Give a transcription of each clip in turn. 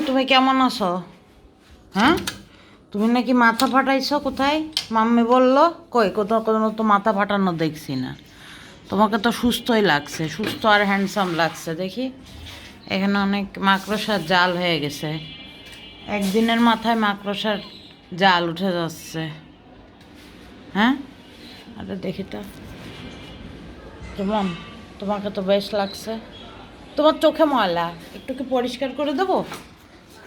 তুমি কেমন আছো? হ্যাঁ, তুমি নাকি মাথা ফাটাইছো কোথায়? মাম্মি বললো। কই, কোথাও কোনো তো মাথা ফাটানো দেখছি না। তোমাকে তো সুস্থই লাগছে, সুস্থ আর হ্যান্ডসাম লাগছে দেখি। এখানে অনেক মাকড়সার জাল হয়ে গেছে, একদিনের মাথায় মাকড়সার জাল উঠে যাচ্ছে। হ্যাঁ, আরে দেখি তো কেমন, তোমাকে তো বেশ লাগছে। তোমার চোখে ময়লা, একটু কি পরিষ্কার করে দেবো?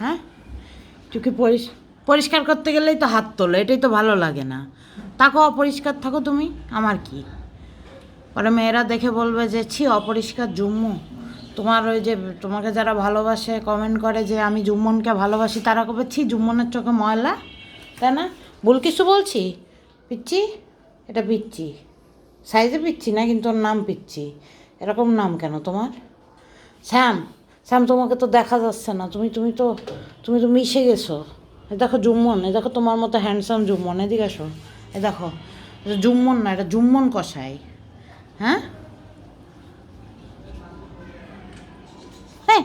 হ্যাঁ, চোখে পরিষ্কার করতে গেলেই তো হাত তোলো, এটাই তো ভালো লাগে না। থাকো অপরিষ্কার থাকো তুমি, আমার কি। পরে মেয়েরা দেখে বলবে যে ছি অপরিষ্কার জুম্মু। তোমার ওই যে তোমাকে যারা ভালোবাসে কমেন্ট করে যে আমি জুম্মনকে ভালোবাসি, তারা কবে ছি জুম্মনের চোখে ময়লা, তাই না? ভুল কিছু বলছি? পিচ্ছি, এটা পিচ্ছি সাইজে পিচ্ছি না, কিন্তু ওর নাম পিচ্ছি। এরকম নাম কেন তোমার? শ্যাম, শ্যাম তোমাকে তো দেখা যাচ্ছে না, তুমি তো মিশে গেছো। এ দেখো জুম্মন, এ দেখো তোমার মতো হ্যান্ডসাম জুম্মন, এদিকে আসো। এ দেখো, এটা জুম্মন না, এটা জুম্মন কষাই। হ্যাঁ, হ্যাঁ,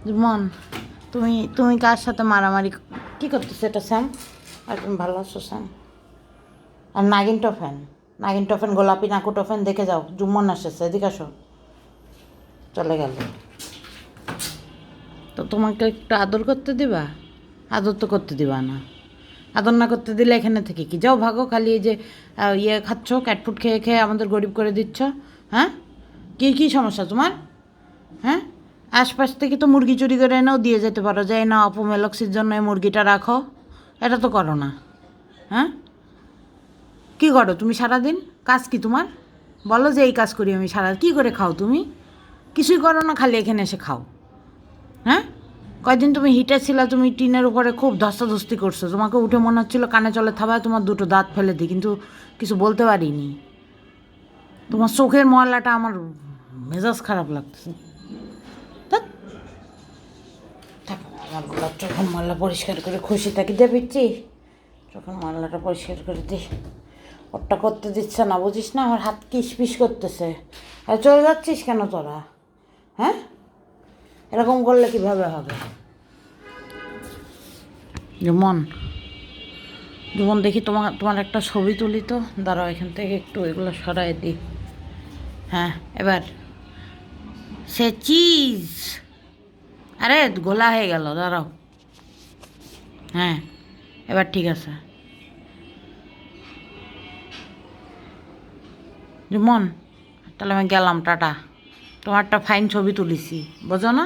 জুম্মন, তুমি তুমি কার সাথে মারামারি কী করতেছো এটা শ্যাম? আর তুমি ভালো আছো শ্যাম? আর নাগিন টফেন, নাগিন টফেন, গোলাপি নাকু টফেন দেখে যাও, জুম্মন এসেছে, এদিকে আসো। চলে গেল। তো তোমাকে একটু আদর করতে দিবা? আদর তো করতে দিবা না। আদর না করতে দিলে এখানে থেকে কি যাও, ভাগো। খালি এই যে ইয়ে খাচ্ছ, ক্যাটফুড খেয়ে খেয়ে আমাদের গরিব করে দিচ্ছ। হ্যাঁ, কী কী সমস্যা তোমার? হ্যাঁ, আশপাশ থেকে তো মুরগি চুরি করে এনেও দিয়ে যেতে পারো, যে এই না অপমেলক্সির জন্য এই মুরগিটা রাখো। এটা তো করো না। হ্যাঁ, কী করো তুমি সারাদিন? কাজ কি তোমার? বলো যে এই কাজ করি আমি সারা। কী করে খাও তুমি? কিছুই করো না, খালি এখানে এসে খাও। হ্যাঁ, কয়দিন তুমি হিটে ছিলা, তুমি টিনের উপরে খুব ধস্তাধস্তি করছো, তোমাকে উঠে মনে হচ্ছিলো কানে চলে থাবায় তোমার দুটো দাঁত ফেলে দিই, কিন্তু কিছু বলতে পারিনি। তোমার চোখের ময়লাটা আমার মেজাজ খারাপ লাগছে। ধ্যাৎ, থাকো, আমার গোলাপ চোখের ময়লা পরিষ্কার করে খুশি থাকি। দিয়ে পিচ্ছি চোখের ময়লাটা পরিষ্কার করে দিই। ওরটা করতে দিচ্ছে না, বুঝিস না? আমার হাত কিসপিস করতেছে। আর চলে যাচ্ছিস কেন তোরা? হ্যাঁ, এরকম করলে কীভাবে হবে? যেমন যেমন দেখি তোমার তোমার একটা ছবি তুলি তো, দাঁড়াও এখান থেকে একটু এগুলো সরাই দিই। হ্যাঁ, এবার সে চিজ, আরে গোলা হয়ে গেল, দাঁড়াও। হ্যাঁ, এবার ঠিক আছে। যেমন তাহলে আমি গেলাম, টাটা। তোমার একটা ফাইন ছবি তুলিছি, বোঝো না?